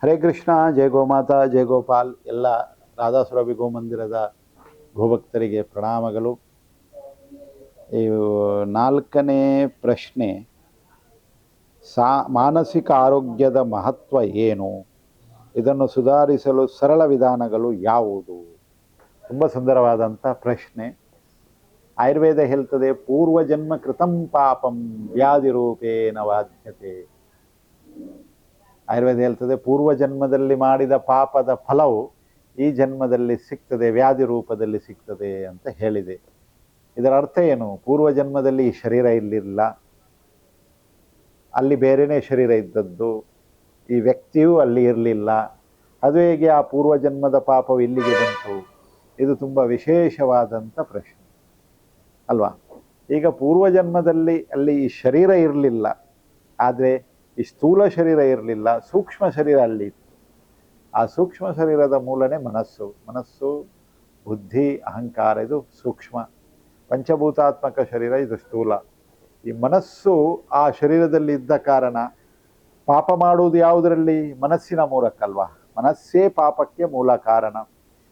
ಹರೇ ಕೃಷ್ಣ. ಜಯ ಗೋಮಾತಾ, ಜಯ ಗೋಪಾಲ್. ಎಲ್ಲ ರಾಧಾಸುರಭಿ ಗೋಮಂದಿರದ ಗೋಭಕ್ತರಿಗೆ ಪ್ರಣಾಮಗಳು. ಈ 4ನೇ ಪ್ರಶ್ನೆ, ಮಾನಸಿಕ ಆರೋಗ್ಯದ ಮಹತ್ವ ಏನು, ಇದನ್ನು ಸುಧಾರಿಸಲು ಸರಳ ವಿಧಾನಗಳು ಯಾವುದು? ತುಂಬ ಸುಂದರವಾದಂಥ ಪ್ರಶ್ನೆ. ಆಯುರ್ವೇದ ಹೇಳ್ತದೆ, ಪೂರ್ವಜನ್ಮ ಕೃತಂ ಪಾಪಂ ವ್ಯಾಧಿ ರೂಪೇಣ ಬಾಧ್ಯತೆ. ಆಯುರ್ವೇದ ಹೇಳ್ತದೆ, ಪೂರ್ವಜನ್ಮದಲ್ಲಿ ಮಾಡಿದ ಪಾಪದ ಫಲವು ಈ ಜನ್ಮದಲ್ಲಿ ಸಿಗ್ತದೆ, ವ್ಯಾಧಿ ರೂಪದಲ್ಲಿ ಸಿಗ್ತದೆ ಅಂತ ಹೇಳಿದೆ. ಇದರ ಅರ್ಥ ಏನು? ಪೂರ್ವಜನ್ಮದಲ್ಲಿ ಈ ಶರೀರ ಇರಲಿಲ್ಲ, ಅಲ್ಲಿ ಬೇರೆಯೇ ಶರೀರ ಇದ್ದದ್ದು, ಈ ವ್ಯಕ್ತಿಯೂ ಅಲ್ಲಿ ಇರಲಿಲ್ಲ. ಅದು ಹೇಗೆ ಆ ಪೂರ್ವಜನ್ಮದ ಪಾಪವು ಇಲ್ಲಿಗೆ ಬಂತು? ಇದು ತುಂಬ ವಿಶೇಷವಾದಂಥ ಪ್ರಶ್ನೆ ಅಲ್ವಾ? ಈಗ ಪೂರ್ವಜನ್ಮದಲ್ಲಿ ಅಲ್ಲಿ ಈ ಶರೀರ ಇರಲಿಲ್ಲ, ಆದರೆ ಈ ಸ್ಥೂಲ ಶರೀರ ಇರಲಿಲ್ಲ, ಸೂಕ್ಷ್ಮ ಶರೀರ ಅಲ್ಲಿ ಇತ್ತು. ಆ ಸೂಕ್ಷ್ಮ ಶರೀರದ ಮೂಲನೇ ಮನಸ್ಸು, ಬುದ್ಧಿ, ಅಹಂಕಾರ, ಇದು ಸೂಕ್ಷ್ಮ. ಪಂಚಭೂತಾತ್ಮಕ ಶರೀರ ಇದು ಸ್ಥೂಲ. ಈ ಮನಸ್ಸು ಆ ಶರೀರದಲ್ಲಿ ಇದ್ದ ಕಾರಣ ಪಾಪ ಮಾಡುವುದು ಯಾವುದರಲ್ಲಿ? ಮನಸ್ಸಿನ ಮೂಲಕಲ್ವಾ? ಮನಸ್ಸೇ ಪಾಪಕ್ಕೆ ಮೂಲ ಕಾರಣ.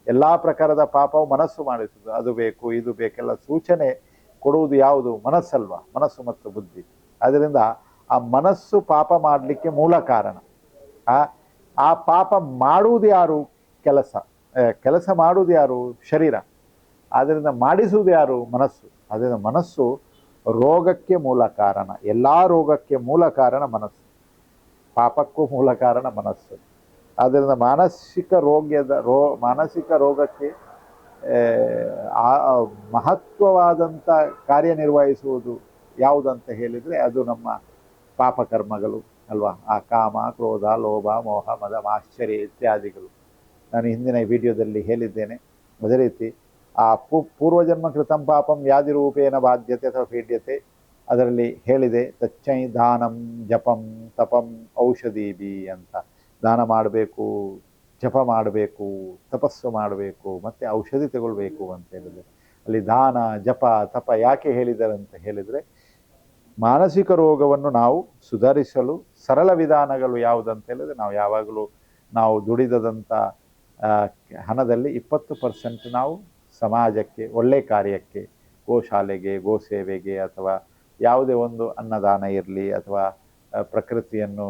ಎಲ್ಲ ಪ್ರಕಾರದ ಪಾಪವು ಮನಸ್ಸು ಮಾಡಿಸುವುದು. ಅದು ಬೇಕು, ಇದು ಬೇಕೆಲ್ಲ ಸೂಚನೆ ಕೊಡುವುದು ಯಾವುದು? ಮನಸ್ಸಲ್ವಾ? ಮನಸ್ಸು ಮತ್ತು ಬುದ್ಧಿ. ಆದ್ದರಿಂದ ಆ ಮನಸ್ಸು ಪಾಪ ಮಾಡಲಿಕ್ಕೆ ಮೂಲ ಕಾರಣ. ಆ ಪಾಪ ಮಾಡುವುದು ಯಾರು? ಕೆಲಸ ಮಾಡುವುದು ಯಾರು? ಶರೀರ. ಆದ್ದರಿಂದ ಮಾಡಿಸುವುದು ಯಾರು? ಮನಸ್ಸು. ಆದ್ದರಿಂದ ಮನಸ್ಸು ರೋಗಕ್ಕೆ ಮೂಲ ಕಾರಣ. ಎಲ್ಲ ರೋಗಕ್ಕೆ ಮೂಲ ಕಾರಣ ಮನಸ್ಸು, ಪಾಪಕ್ಕೂ ಮೂಲ ಕಾರಣ ಮನಸ್ಸು. ಆದ್ದರಿಂದ ಮಾನಸಿಕ ರೋಗಕ್ಕೆ ಮಹತ್ವವಾದಂಥ ಕಾರ್ಯನಿರ್ವಹಿಸುವುದು ಯಾವುದಂತ ಹೇಳಿದರೆ ಅದು ನಮ್ಮ ಪಾಪಕರ್ಮಗಳು ಅಲ್ವಾ? ಆ ಕಾಮ, ಕ್ರೋಧ, ಲೋಭ, ಮೋಹ, ಮದ, ಆಶ್ಚರ್ಯ ಇತ್ಯಾದಿಗಳು ನಾನು ಹಿಂದಿನ ವಿಡಿಯೋದಲ್ಲಿ ಹೇಳಿದ್ದೇನೆ. ಅದೇ ರೀತಿ ಆ ಪೂರ್ವಜನ್ಮ ಕೃತಂ ಪಾಪಂ ವ್ಯಾಧಿ ರೂಪೇಣ ಬಾಧ್ಯತೆ ಅಥವಾ ಪೀಡ್ಯತೆ, ಅದರಲ್ಲಿ ಹೇಳಿದೆ, ತಚ್ಚೈ ದಾನಂ ಜಪಂ ತಪಂ ಔಷಧೀಭಿ ಅಂತ. ದಾನ ಮಾಡಬೇಕು, ಜಪ ಮಾಡಬೇಕು, ತಪಸ್ಸು ಮಾಡಬೇಕು, ಮತ್ತು ಔಷಧಿ ತಗೊಳ್ಬೇಕು ಅಂತ ಹೇಳಿದೆ. ಅಲ್ಲಿ ದಾನ, ಜಪ, ತಪ ಯಾಕೆ ಹೇಳಿದ್ದಾರೆ ಅಂತ ಹೇಳಿದರೆ, ಮಾನಸಿಕ ರೋಗವನ್ನು ನಾವು ಸುಧಾರಿಸಲು ಸರಳ ವಿಧಾನಗಳು ಯಾವುದಂತ ಹೇಳಿದರೆ, ನಾವು ಯಾವಾಗಲೂ ನಾವು ದುಡಿದಂಥ ಹಣದಲ್ಲಿ 20% ನಾವು ಸಮಾಜಕ್ಕೆ, ಒಳ್ಳೆ ಕಾರ್ಯಕ್ಕೆ, ಗೋಶಾಲೆಗೆ, ಗೋಸೇವೆಗೆ, ಅಥವಾ ಯಾವುದೇ ಒಂದು ಅನ್ನದಾನ ಇರಲಿ, ಅಥವಾ ಪ್ರಕೃತಿಯನ್ನು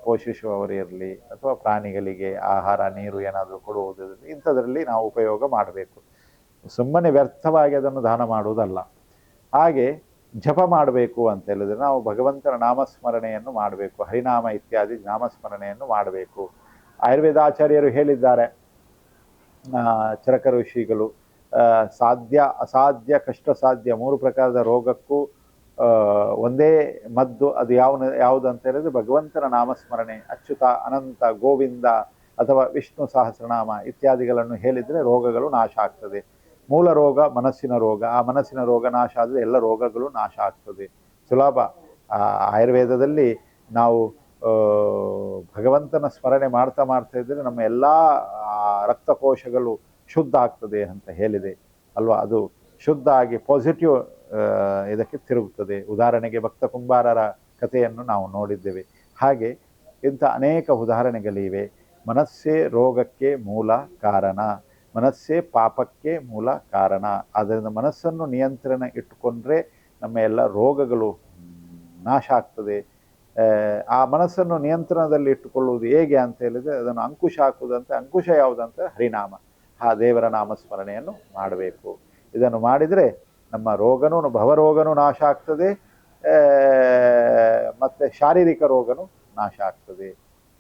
ಪೋಷಿಸುವವರು ಇರಲಿ, ಅಥವಾ ಪ್ರಾಣಿಗಳಿಗೆ ಆಹಾರ ನೀರು ಏನಾದರೂ ಕೊಡುವುದಿರಲಿ, ಇಂಥದ್ರಲ್ಲಿ ನಾವು ಉಪಯೋಗ ಮಾಡಬೇಕು. ಸುಮ್ಮನೆ ವ್ಯರ್ಥವಾಗಿ ಅದನ್ನು ದಾನ ಮಾಡುವುದಲ್ಲ. ಹಾಗೆ ಜಪ ಮಾಡಬೇಕು ಅಂತ ಹೇಳಿದರೆ ನಾವು ಭಗವಂತನ ನಾಮಸ್ಮರಣೆಯನ್ನು ಮಾಡಬೇಕು, ಹರಿನಾಮ ಇತ್ಯಾದಿ ನಾಮಸ್ಮರಣೆಯನ್ನು ಮಾಡಬೇಕು. ಆಯುರ್ವೇದಾಚಾರ್ಯರು ಹೇಳಿದ್ದಾರೆ, ಚರಕ ಋಷಿಗಳು, ಸಾಧ್ಯ, ಅಸಾಧ್ಯ, ಕಷ್ಟ ಸಾಧ್ಯ 3 ಪ್ರಕಾರದ ರೋಗಕ್ಕೂ ಒಂದೇ ಮದ್ದು. ಅದು ಯಾವುದು ಅಂತ ಹೇಳಿದ್ರೆ ಭಗವಂತನ ನಾಮಸ್ಮರಣೆ. ಅಚ್ಯುತ, ಅನಂತ, ಗೋವಿಂದ ಅಥವಾ ವಿಷ್ಣು ಸಹಸ್ರನಾಮ ಇತ್ಯಾದಿಗಳನ್ನು ಹೇಳಿದರೆ ರೋಗಗಳು ನಾಶ ಆಗ್ತದೆ. ಮೂಲ ರೋಗ ಮನಸ್ಸಿನ ರೋಗ. ಆ ಮನಸ್ಸಿನ ರೋಗ ನಾಶ ಆದರೆ ಎಲ್ಲ ರೋಗಗಳು ನಾಶ ಆಗ್ತದೆ. ಸುಲಭ. ಆಯುರ್ವೇದದಲ್ಲಿ ನಾವು ಭಗವಂತನ ಸ್ಮರಣೆ ಮಾಡ್ತಾ ಇದ್ದರೆ ನಮ್ಮ ಎಲ್ಲ ರಕ್ತಕೋಶಗಳು ಶುದ್ಧ ಆಗ್ತದೆ ಅಂತ ಹೇಳಿದೆ ಅಲ್ವಾ? ಅದು ಶುದ್ಧ ಆಗಿ ಪಾಸಿಟಿವ್ ಇದಕ್ಕೆ ತಿರುಗುತ್ತದೆ. ಉದಾಹರಣೆಗೆ ಭಕ್ತ ಕುಂಬಾರರ ಕಥೆಯನ್ನು ನಾವು ನೋಡಿದ್ದೇವೆ. ಹಾಗೆ ಇಂಥ ಅನೇಕ ಉದಾಹರಣೆಗಳಿವೆ. ಮನಸ್ಸೇ ರೋಗಕ್ಕೆ ಮೂಲ ಕಾರಣ, ಮನಸ್ಸೇ ಪಾಪಕ್ಕೆ ಮೂಲ ಕಾರಣ. ಆದ್ದರಿಂದ ಮನಸ್ಸನ್ನು ನಿಯಂತ್ರಣ ಇಟ್ಟುಕೊಂಡ್ರೆ ನಮ್ಮ ಎಲ್ಲ ರೋಗಗಳು ನಾಶ ಆಗ್ತದೆ. ಆ ಮನಸ್ಸನ್ನು ನಿಯಂತ್ರಣದಲ್ಲಿ ಇಟ್ಟುಕೊಳ್ಳುವುದು ಹೇಗೆ ಅಂತ ಹೇಳಿದರೆ, ಅದನ್ನು ಅಂಕುಶ ಹಾಕುವುದಂತೆ. ಅಂಕುಶ ಯಾವುದಂತ? ಹರಿನಾಮ, ಆ ದೇವರ ನಾಮಸ್ಮರಣೆಯನ್ನು ಮಾಡಬೇಕು. ಇದನ್ನು ಮಾಡಿದರೆ ನಮ್ಮ ಭವರೋಗನೂ ನಾಶ ಆಗ್ತದೆ, ಮತ್ತು ಶಾರೀರಿಕ ರೋಗನೂ ನಾಶ ಆಗ್ತದೆ.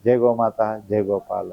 ಜಯ ಗೋಮಾತಾ, ಜಯ ಗೋಪಾಲ.